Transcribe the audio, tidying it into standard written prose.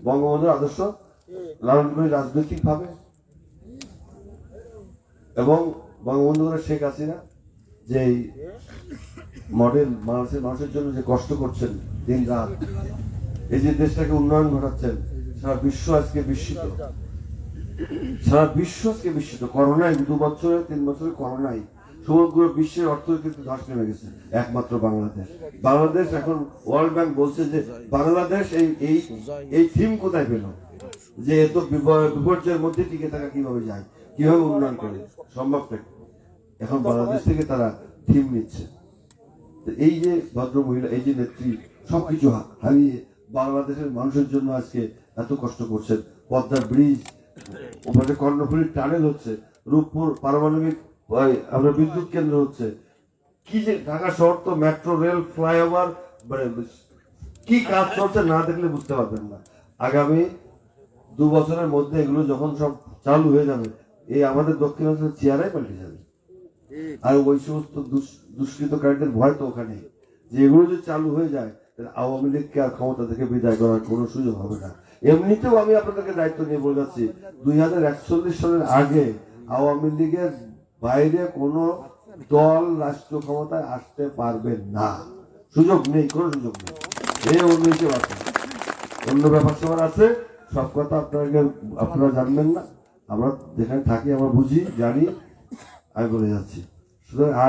বঙ্গবন্ধুর আদর্শ লালন করি রাজনৈতিকভাবে, এবং বঙ্গবন্ধু শেখ হাসিনা যে মডেল মানুষের জন্য যে কষ্ট করছেন দিন রাত, এই যে দেশটাকে উন্নয়ন ঘটাচ্ছেন, সারা বিশ্ব আজকে বিস্মিত, সারা বিশ্ব আজকে বিস্মিত। করোনায় 2 বছরে 3 বছরে করোনায় সমগ্র বিশ্বের অর্থনীতিতে ধস নেমে গেছে, একমাত্র বাংলাদেশ এখন ওয়ার্ল্ড ব্যাংক বলছে যে বাংলাদেশ এই থিম কোথায় পেল, যে এত বিপর্যয়ের মধ্যে টিকে থাকা কিভাবে যায়, কিভাবে উন্নয়ন করে সম্ভবটা, এখন বাংলাদেশ থেকে তারা থিম নিচ্ছে। এই যে ভদ্র মহিলা, এই যে নেত্রী সবকিছু হারিয়ে বাংলাদেশের মানুষের জন্য আজকে এত কষ্ট করছেন। পদ্মার ব্রিজ, ওপাশে কর্ণফুলীর টানেল হচ্ছে, রূপপুর পারমাণবিক আমরা বিদ্যুৎ কেন্দ্র হচ্ছে, কি যে ঢাকা শহর তো মেট্রো রেল ফ্লাইওভার, কি কাজ চলছে না দেখলে বুঝতে পারবেন না। আগামী 2 বছরের মধ্যে এগুলো যখন সব চালু হয়ে যাবে, এই আমাদের দক্ষিণাঞ্চলের চেয়ারাই পাল্টে যাবে। আর ওই সমস্ত দুষ্কৃতকারীদের ভয় তো ওখানে, যে এগুলো যদি চালু হয়ে যায় আওয়ামী লীগকে আর ক্ষমতা থেকে বিদায় করার কোনো সুযোগ হবে না। এমনিতেও আমি আপনাদেরকে দায়িত্ব নিয়ে বলে যাচ্ছি, 2041 সালের আগে আওয়ামী লীগের বাইরে কোনো দল রাষ্ট্র ক্ষমতায় আসতে পারবে না, সুযোগ নেই, কোনো সুযোগ নেই। এই অন্য আছে, অন্য ব্যাপার সবার আছে, সব কথা আপনারা জানবেন না। আমরা যেখানে থাকি আমরা বুঝি, জানি, আমি বলে যাচ্ছি। সুতরাং আর